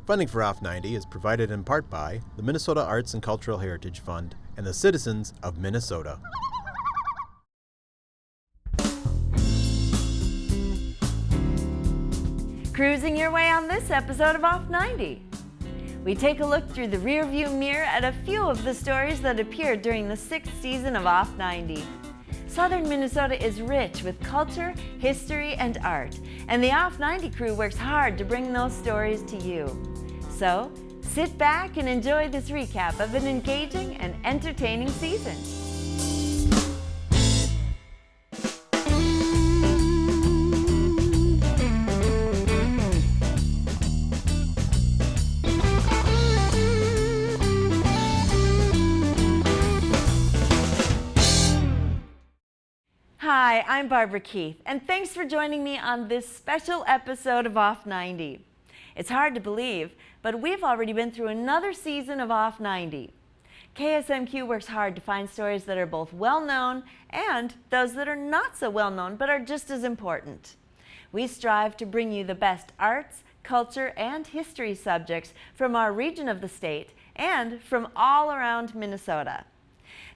Funding for Off 90 is provided in part by the Minnesota Arts and Cultural Heritage Fund and the citizens of Minnesota. Cruising your way on this episode of Off 90. We take a look through the rearview mirror at a few of the stories that appeared during the 6th season of Off 90. Southern Minnesota is rich with culture, history, and art, and the Off 90 crew works hard to bring those stories to you. So, sit back and enjoy this recap of an engaging and entertaining season. Hi, I'm Barbara Keith, and thanks for joining me on this special episode of Off 90. It's hard to believe, but we've already been through another season of Off 90. KSMQ works hard to find stories that are both well-known and those that are not so well-known but are just as important. We strive to bring you the best arts, culture, and history subjects from our region of the state and from all around Minnesota.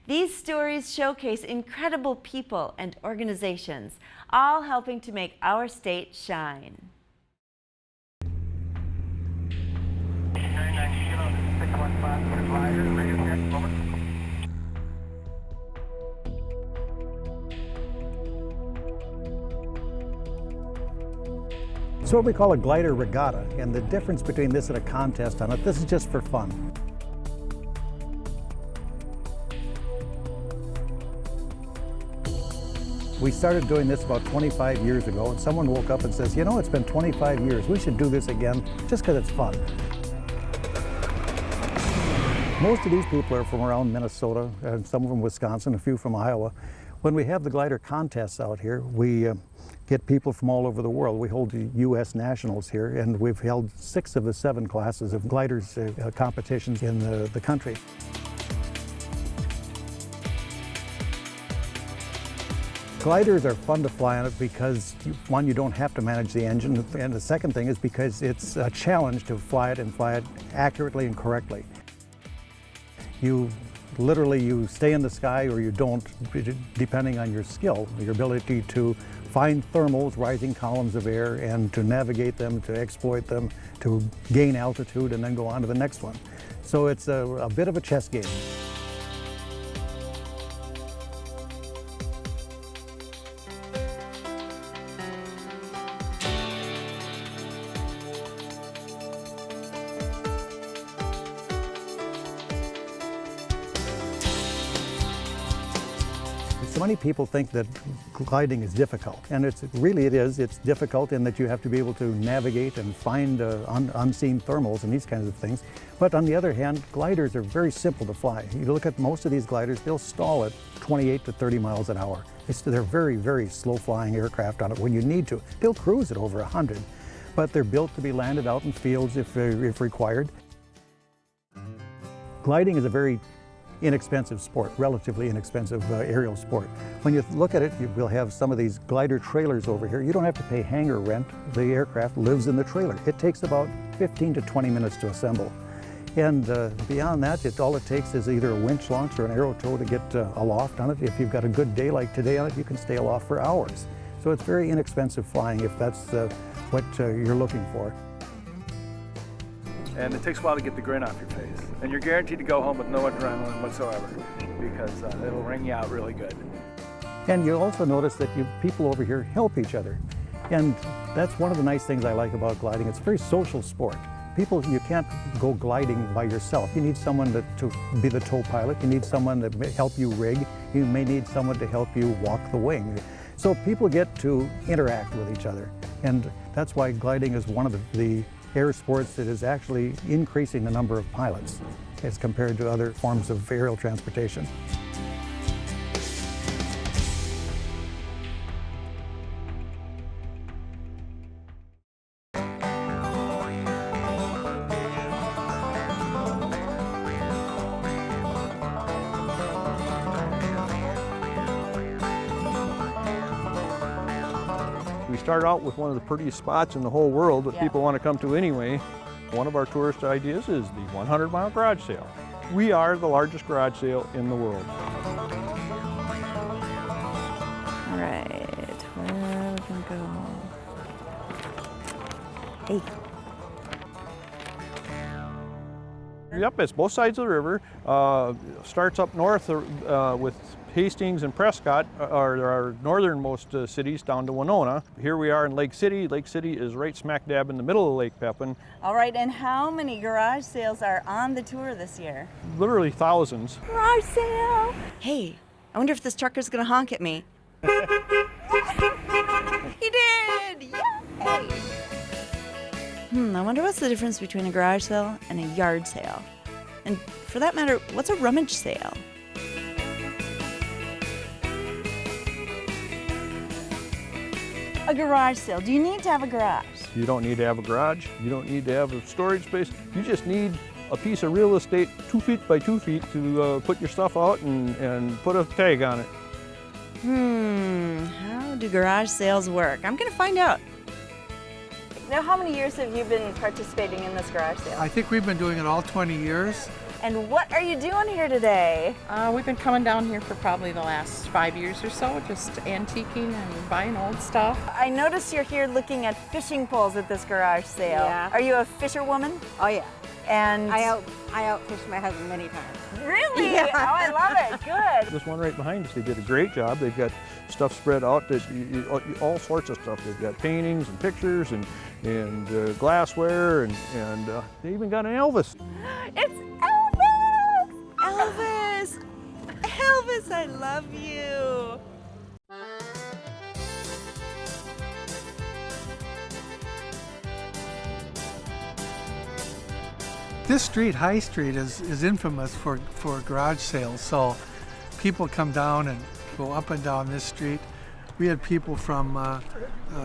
These stories showcase incredible people and organizations, all helping to make our state shine. It's what we call a glider regatta, and the difference between this and a contest on it, this is just for fun. We started doing this about 25 years ago, and someone woke up and says, you know, it's been 25 years, we should do this again just because it's fun. Most of these people are from around Minnesota, and some from Wisconsin, a few from Iowa. When we have the glider contests out here, we get people from all over the world. We hold U.S. nationals here, and we've held 6 of the 7 classes of gliders competitions in the country. Gliders are fun to fly on it because, one, you don't have to manage the engine, and the second thing is because it's a challenge to fly it and fly it accurately and correctly. You stay in the sky or you don't, depending on your skill, your ability to find thermals, rising columns of air, and to navigate them, to exploit them, to gain altitude, and then go on to the next one. So it's a bit of a chess game. So many people think that gliding is difficult, and it is. It's difficult in that you have to be able to navigate and find unseen thermals and these kinds of things. But on the other hand, gliders are very simple to fly. You look at most of these gliders, they'll stall at 28 to 30 miles an hour. They're very, very slow-flying aircraft on it when you need to. They'll cruise at over 100, but they're built to be landed out in fields if required. Gliding is a very inexpensive sport, relatively inexpensive aerial sport. When you look at it, we'll have some of these glider trailers over here. You don't have to pay hangar rent. The aircraft lives in the trailer. It takes about 15 to 20 minutes to assemble. And beyond that, all it takes is either a winch launch or an arrow tow to get aloft on it. If you've got a good day like today on it, you can stay aloft for hours. So it's very inexpensive flying if that's what you're looking for. And it takes a while to get the grin off your face. And you're guaranteed to go home with no adrenaline whatsoever because it'll ring you out really good. And you'll also notice that people over here help each other. And that's one of the nice things I like about gliding. It's a very social sport. You can't go gliding by yourself. You need someone to be the tow pilot. You need someone to help you rig. You may need someone to help you walk the wing. So people get to interact with each other. And that's why gliding is one of the air sports that is actually increasing the number of pilots as compared to other forms of aerial transportation. We started out with one of the prettiest spots in the whole world that people want to come to anyway. One of our tourist ideas is the 100-mile garage sale. We are the largest garage sale in the world. All right, where are we gonna go? Hey. Yep, it's both sides of the river. Starts up north with Hastings and Prescott are our northernmost cities down to Winona. Here we are in Lake City. Lake City is right smack dab in the middle of Lake Pepin. All right, and how many garage sales are on the tour this year? Literally thousands. Garage sale! Hey, I wonder if this trucker's gonna honk at me. He did! Yay! I wonder what's the difference between a garage sale and a yard sale? And for that matter, what's a rummage sale? A garage sale. Do you need to have a garage? You don't need to have a garage. You don't need to have a storage space. You just need a piece of real estate 2 feet by 2 feet to put your stuff out and put a tag on it. How do garage sales work? I'm gonna find out. Now, how many years have you been participating in this garage sale? I think we've been doing it all 20 years. And what are you doing here today? We've been coming down here for probably the last 5 years or so, just antiquing and buying old stuff. I noticed you're here looking at fishing poles at this garage sale. Yeah. Are you a fisherwoman? Oh yeah, And I outfished my husband many times. really? Yeah. Oh, I love it. Good. This one right behind us, they did a great job. They've got stuff spread out, that all sorts of stuff. They've got paintings and pictures and glassware, and they even got an Elvis. It's Elvis! Elvis! Elvis, I love you. This street, High Street, is infamous for garage sales. So people come down and go up and down this street. We had people from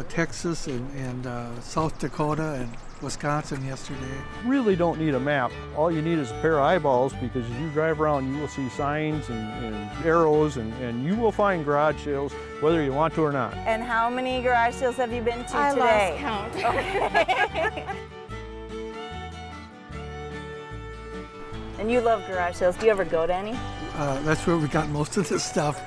Texas and South Dakota and Wisconsin yesterday. Really don't need a map. All you need is a pair of eyeballs, because as you drive around, you will see signs and arrows, and you will find garage sales whether you want to or not. And how many garage sales have you been to I today? lost count. And you love garage sales. Do you ever go to any? That's where we got most of this stuff.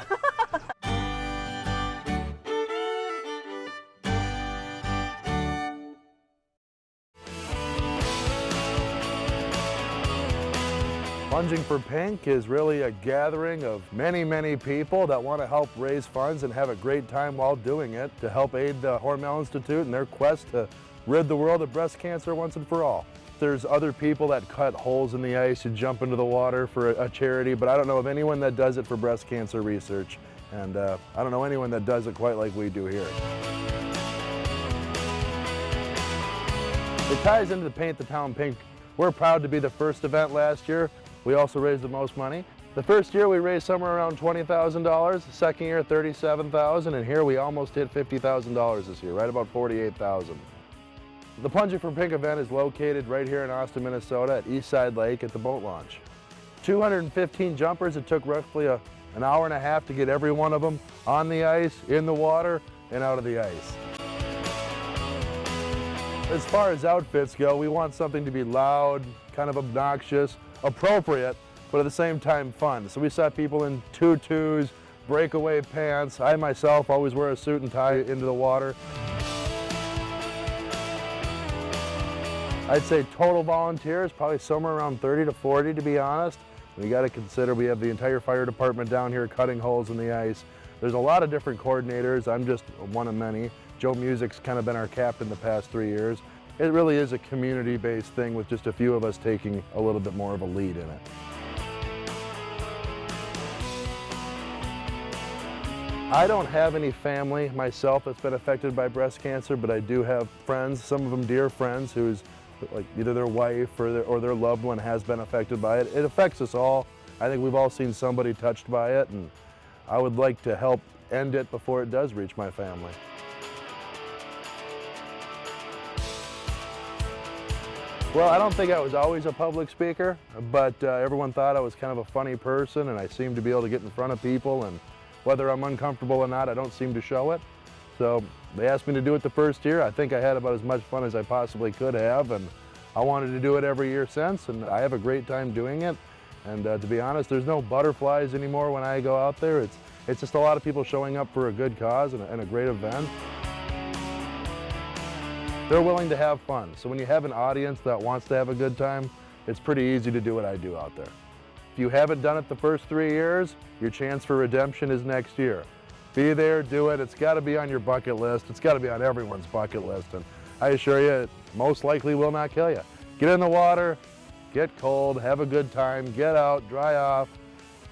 Plunging for Pink is really a gathering of many people that want to help raise funds and have a great time while doing it to help aid the Hormel Institute in their quest to rid the world of breast cancer once and for all. There's other people that cut holes in the ice and jump into the water for a charity, but I don't know of anyone that does it for breast cancer research. And I don't know anyone that does it quite like we do here. It ties into the Paint the Town Pink. We're proud to be the first event last year. We also raised the most money. The first year we raised somewhere around $20,000, the second year $37,000, and here we almost hit $50,000 this year, right about $48,000. The Plunging for Pink event is located right here in Austin, Minnesota at Eastside Lake at the boat launch. 215 jumpers. It took roughly an hour and a half to get every one of them on the ice, in the water, and out of the ice. As far as outfits go, we want something to be loud, kind of obnoxious, appropriate, but at the same time fun. So we saw people in tutus, breakaway pants. I myself always wear a suit and tie into the water. I'd say total volunteers, probably somewhere around 30 to 40 to be honest. We got to consider we have the entire fire department down here cutting holes in the ice. There's a lot of different coordinators. I'm just one of many. Joe Music's kind of been our captain the past 3 years. It really is a community-based thing with just a few of us taking a little bit more of a lead in it. I don't have any family myself that's been affected by breast cancer, but I do have friends, some of them dear friends, who's like either their wife or their loved one has been affected by it. It affects us all. I think we've all seen somebody touched by it, and I would like to help end it before it does reach my family. Well, I don't think I was always a public speaker, but everyone thought I was kind of a funny person, and I seemed to be able to get in front of people, and whether I'm uncomfortable or not, I don't seem to show it. So they asked me to do it the first year. I think I had about as much fun as I possibly could have, and I wanted to do it every year since, and I have a great time doing it. And to be honest, there's no butterflies anymore when I go out there. It's just a lot of people showing up for a good cause and a great event. They're willing to have fun. So when you have an audience that wants to have a good time, it's pretty easy to do what I do out there. If you haven't done it the first 3 years, your chance for redemption is next year. Be there, do it. It's got to be on your bucket list. It's got to be on everyone's bucket list. And I assure you, it most likely will not kill you. Get in the water, get cold, have a good time, get out, dry off,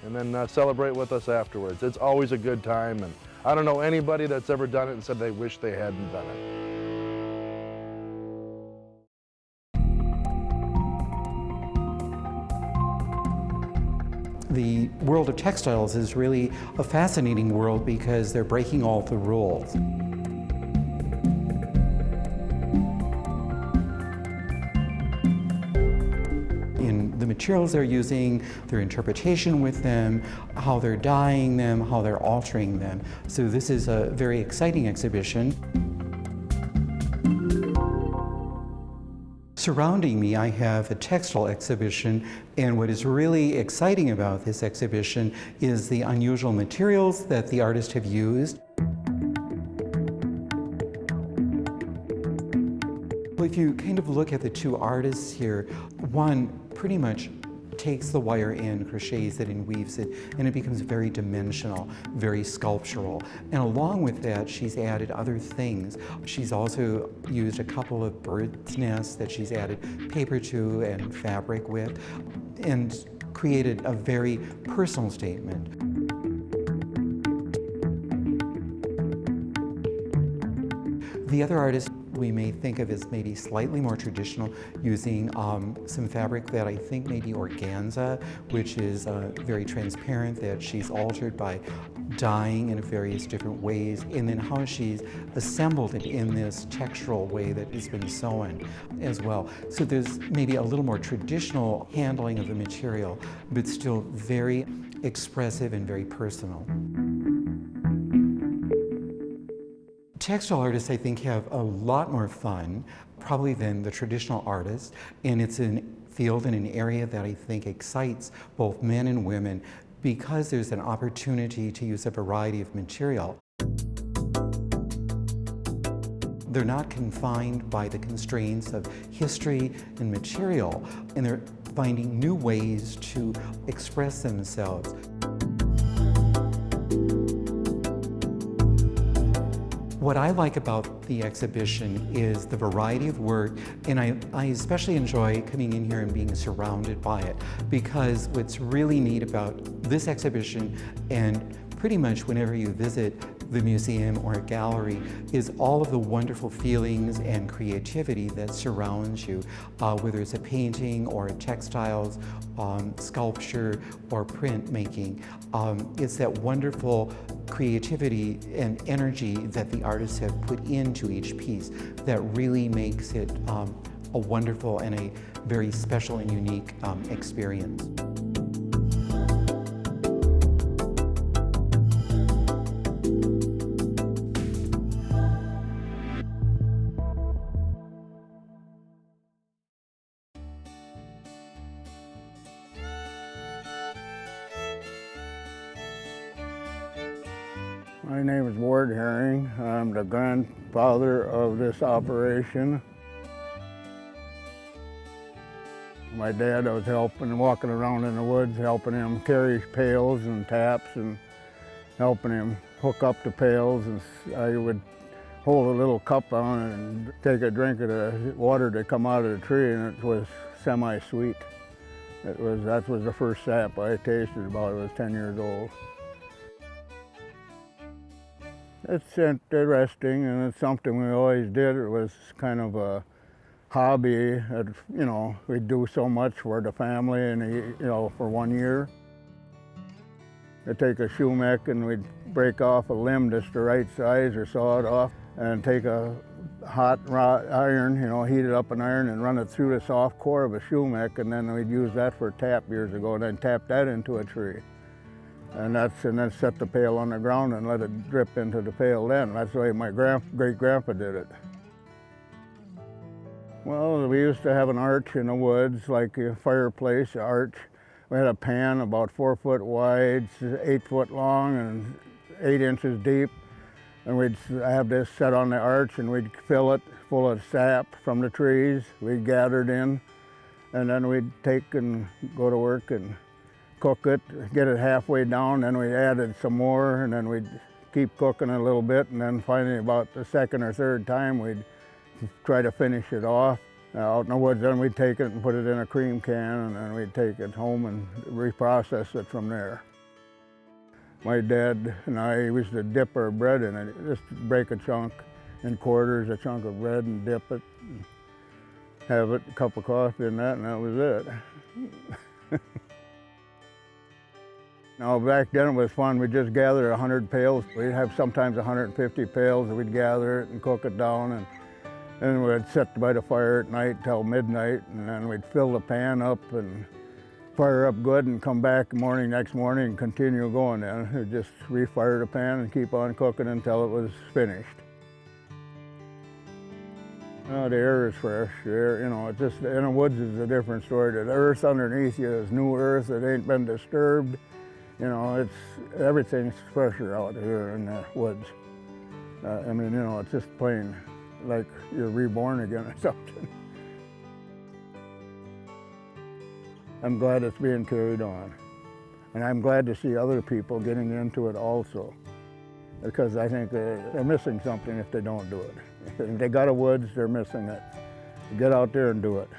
and then celebrate with us afterwards. It's always a good time, and I don't know anybody that's ever done it and said they wish they hadn't done it. The world of textiles is really a fascinating world because they're breaking all the rules. In the materials they're using, their interpretation with them, how they're dyeing them, how they're altering them. So this is a very exciting exhibition. Surrounding me, I have a textile exhibition, and what is really exciting about this exhibition is the unusual materials that the artists have used. If you kind of look at the two artists here, one pretty much takes the wire in, crochets it and weaves it, and it becomes very dimensional, very sculptural. And along with that, she's added other things. She's also used a couple of birds' nests that she's added paper to and fabric with, and created a very personal statement. The other artist we may think of as maybe slightly more traditional, using some fabric that I think may be organza, which is very transparent, that she's altered by dyeing in various different ways, and then how she's assembled it in this textural way that has been sewn as well. So there's maybe a little more traditional handling of the material, but still very expressive and very personal. Textile artists, I think, have a lot more fun, probably than the traditional artists, and it's a field and an area that I think excites both men and women because there's an opportunity to use a variety of material. They're not confined by the constraints of history and material, and they're finding new ways to express themselves. What I like about the exhibition is the variety of work, and I especially enjoy coming in here and being surrounded by it, because what's really neat about this exhibition, and pretty much whenever you visit the museum or a gallery, is all of the wonderful feelings and creativity that surrounds you, whether it's a painting or a textiles, sculpture, or printmaking. It's that wonderful creativity and energy that the artists have put into each piece that really makes it a wonderful and a very special and unique experience. My name is Ward Herring. I'm the grandfather of this operation. My dad was helping, walking around in the woods, helping him carry pails and taps and helping him hook up the pails. And I would hold a little cup on it and take a drink of the water that come out of the tree, and it was semi-sweet. That was the first sap I tasted about I was 10 years old. It's interesting, and it's something we always did. It was kind of a hobby. We'd do so much for the family, and for 1 year. I'd take a shoemaker and we'd break off a limb just the right size or saw it off, and take a hot iron, heat it up an iron and run it through the soft core of a shoemaker, and then we'd use that for a tap years ago, and then tap that into a tree. And then set the pail on the ground and let it drip into the pail then. That's the way my great-grandpa did it. Well, we used to have an arch in the woods, like a fireplace arch. We had a pan about 4 foot wide, 8 foot long, and 8 inches deep. And we'd have this set on the arch, and we'd fill it full of sap from the trees. We'd gather it in, and then we'd take and go to work and cook it, get it halfway down, then we added some more, and then we'd keep cooking a little bit, and then finally about the second or third time we'd try to finish it off. Out in the woods, then we'd take it and put it in a cream can, and then we'd take it home and reprocess it from there. My dad and I used to dip our bread in it, just break a chunk in quarters, a chunk of bread, and dip it, and have it, a cup of coffee and that was it. Now back then it was fun. We'd just gather 100 pails. We'd have sometimes 150 pails, and we'd gather it and cook it down, and then we'd sit by the fire at night till midnight, and then we'd fill the pan up and fire up good and come back next morning and continue going. Then we'd just refire the pan and keep on cooking until it was finished. The air is fresh. The air, it's just in the woods is a different story. The earth underneath you is new earth. It ain't been disturbed. Everything's fresher out here in the woods. It's just plain like you're reborn again or something. I'm glad it's being carried on. And I'm glad to see other people getting into it also, because I think they're missing something if they don't do it. If they got a woods, they're missing it. Get out there and do it.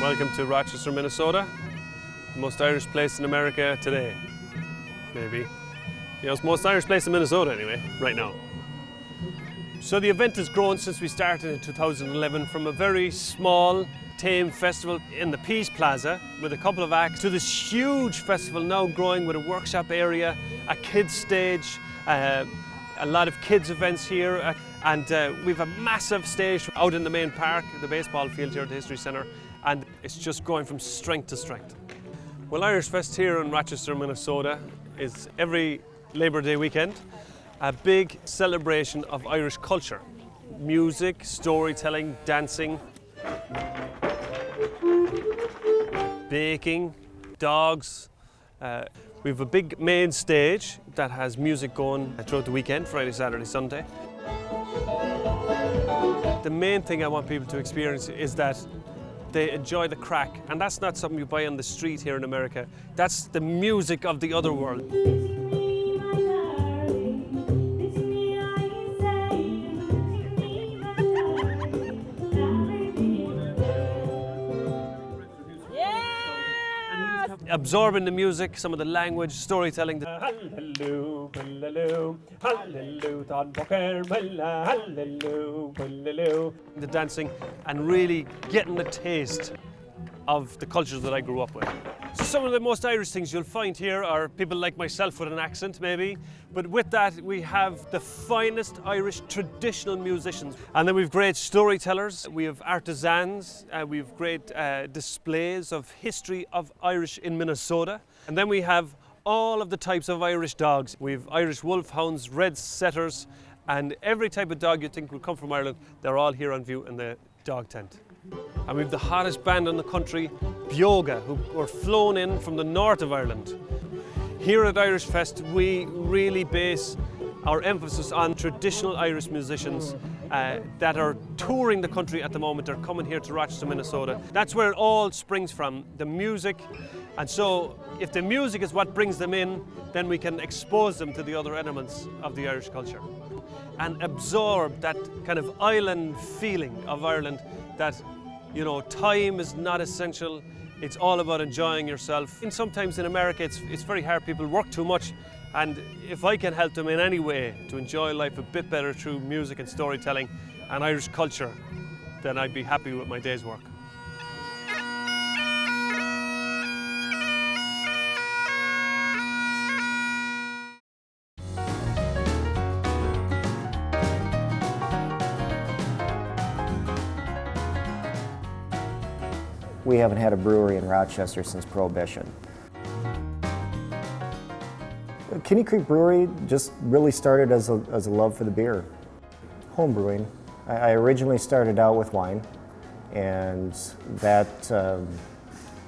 Welcome to Rochester, Minnesota, the most Irish place in America today, maybe. It's the most Irish place in Minnesota anyway, right now. So the event has grown since we started in 2011 from a very small, tame festival in the Peace Plaza with a couple of acts to this huge festival now growing with a workshop area, a kids stage, a lot of kids events here, and we've a massive stage out in the main park, the baseball field here at the History Centre. And it's just going from strength to strength. Well, Irish Fest here in Rochester, Minnesota is every Labour Day weekend a big celebration of Irish culture. Music, storytelling, dancing, baking, dogs. We have a big main stage that has music going throughout the weekend, Friday, Saturday, Sunday. The main thing I want people to experience is that they enjoy the crack, and that's not something you buy on the street here in America. That's the music of the other world. Absorbing the music, some of the language, storytelling. The dancing, and really getting the taste of the cultures that I grew up with. So some of the most Irish things you'll find here are people like myself with an accent maybe, but with that we have the finest Irish traditional musicians. And then we've great storytellers, we have artisans, we have great displays of history of Irish in Minnesota. And then we have all of the types of Irish dogs. We have Irish wolfhounds, red setters, and every type of dog you think will come from Ireland, they're all here on view in the dog tent. And we have the hottest band in the country, Bioga, who were flown in from the north of Ireland. Here at Irish Fest, we really base our emphasis on traditional Irish musicians that are touring the country at the moment. They're coming here to Rochester, Minnesota. That's where it all springs from, the music. And so if the music is what brings them in, then we can expose them to the other elements of the Irish culture and absorb that kind of island feeling of Ireland that, time is not essential. It's all about enjoying yourself. And sometimes in America, it's very hard. People work too much. And if I can help them in any way to enjoy life a bit better through music and storytelling and Irish culture, then I'd be happy with my day's work. we haven't had a brewery in Rochester since Prohibition. Kinney Creek Brewery just really started as a love for the beer. Home brewing. I originally started out with wine, and that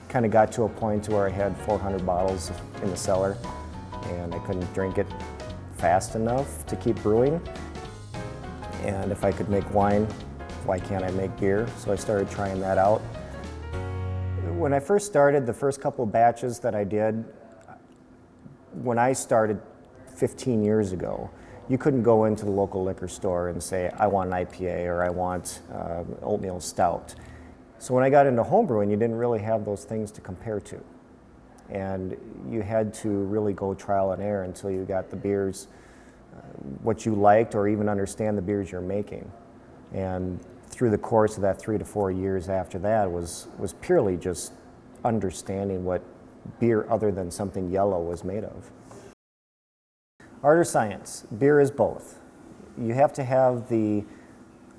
kind of got to a point where I had 400 bottles in the cellar, and I couldn't drink it fast enough to keep brewing. And if I could make wine, why can't I make beer? So I started trying that out. When I first started, the first couple of batches that I did, when I started 15 years ago, you couldn't go into the local liquor store and say, I want an IPA or I want oatmeal stout. So when I got into homebrewing, you didn't really have those things to compare to. And you had to really go trial and error until you got the beers, what you liked, or even understand the beers you're making. And through the course of that 3 to 4 years after that was purely just understanding what beer other than something yellow was made of. Art or science? Beer is both. You have to have the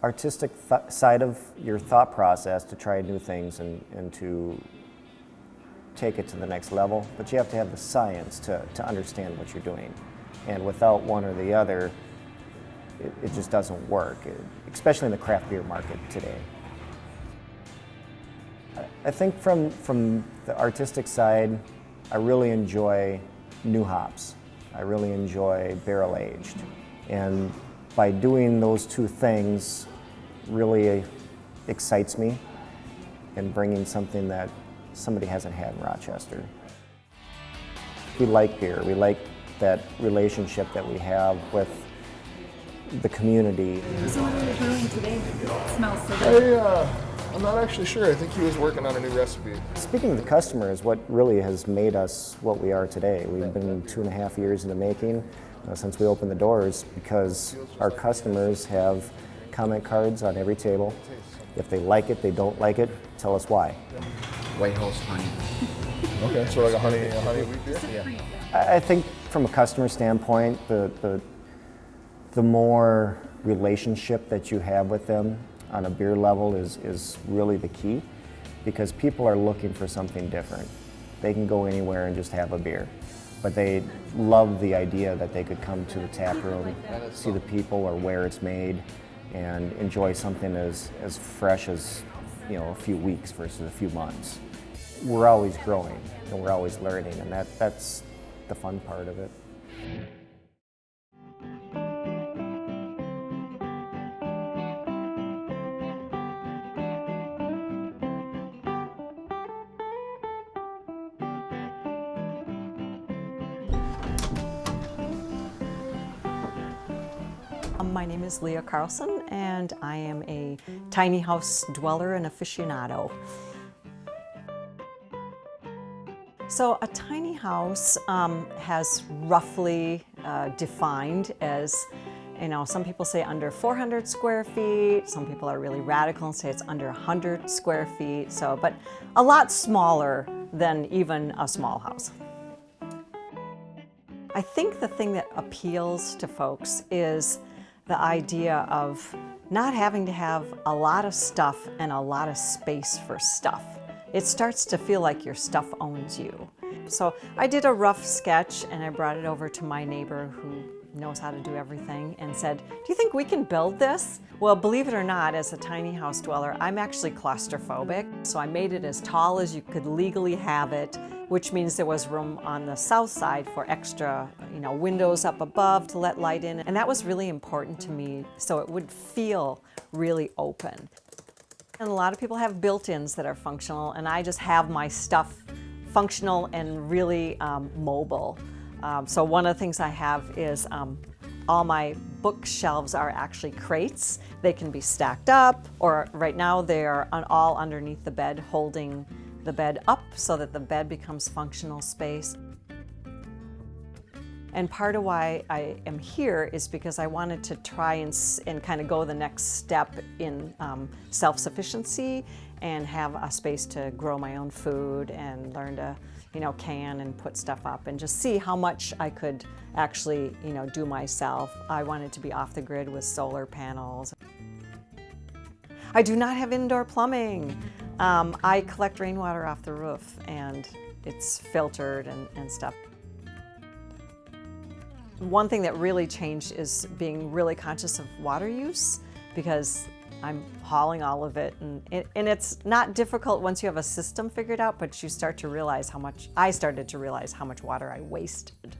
artistic side of your thought process to try new things and to take it to the next level, but you have to have the science to understand what you're doing. And without one or the other, it just doesn't work, especially in the craft beer market today. I think from the artistic side, I really enjoy new hops. I really enjoy barrel aged. And by doing those two things really excites me and bringing something that somebody hasn't had in Rochester. We like beer. We like that relationship that we have with the community. So what are you brewing today? It smells so good. I'm not actually sure. I think he was working on a new recipe. Speaking of the customer is what really has made us what we are today. We've been 2.5 years in the making since we opened the doors, because our customers have comment cards on every table. If they like it, they don't like it, tell us why. White House honey. Okay, so like a honey wheat beer? Yeah. I think from a customer standpoint, the more relationship that you have with them on a beer level is really the key, because people are looking for something different. They can go anywhere and just have a beer, but they love the idea that they could come to the tap room, see the people or where it's made, and enjoy something as fresh as, you know, a few weeks versus a few months. We're always growing and we're always learning, and that's the fun part of it. My name is Leah Carlson, and I am a tiny house dweller and aficionado. So a tiny house has roughly defined as, you know, some people say under 400 square feet, some people are really radical and say it's under 100 square feet, so, but a lot smaller than even a small house. I think the thing that appeals to folks is the idea of not having to have a lot of stuff and a lot of space for stuff. It starts to feel like your stuff owns you. So I did a rough sketch and I brought it over to my neighbor who knows how to do everything and said, do you think we can build this? Well, believe it or not, as a tiny house dweller, I'm actually claustrophobic. So I made it as tall as you could legally have it, which means there was room on the south side for extra, you know, windows up above to let light in. And that was really important to me, so it would feel really open. And a lot of people have built-ins that are functional, and I just have my stuff functional and really mobile. So one of the things I have is all my bookshelves are actually crates. They can be stacked up, or right now they're all underneath the bed, holding the bed up so that the bed becomes functional space. And part of why I am here is because I wanted to try and kind of go the next step in self-sufficiency and have a space to grow my own food and learn to, you know, can and put stuff up and just see how much I could actually, you know, do myself. I wanted to be off the grid with solar panels. I do not have indoor plumbing. I collect rainwater off the roof, and it's filtered and stuff. One thing that really changed is being really conscious of water use, because I'm hauling all of it, and it's not difficult once you have a system figured out, but you start to realize I started to realize how much water I wasted.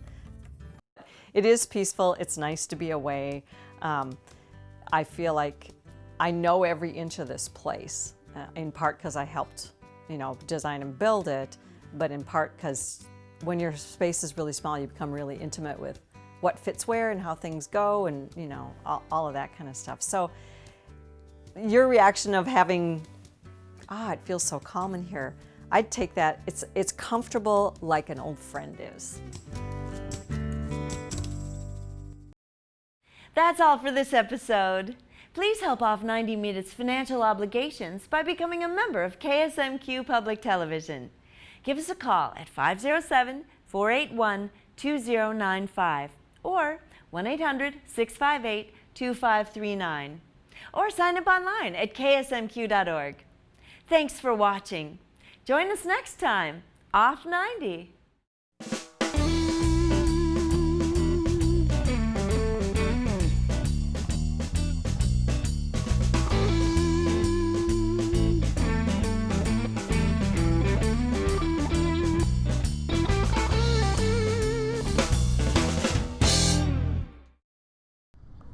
It is peaceful, it's nice to be away. I feel like I know every inch of this place, in part because I helped, design and build it, but in part because when your space is really small, you become really intimate with what fits where and how things go, and all of that kind of stuff. So your reaction of having, it feels so calm in here, I'd take that. It's comfortable like an old friend is. That's all for this episode. Please help Off 90 meet its financial obligations by becoming a member of KSMQ Public Television. Give us a call at 507-481-2095 or 1-800-658-2539. Or sign up online at ksmq.org. Thanks for watching. Join us next time, Off 90.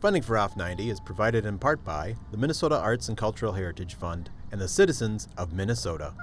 Funding for Off 90 is provided in part by the Minnesota Arts and Cultural Heritage Fund and the citizens of Minnesota.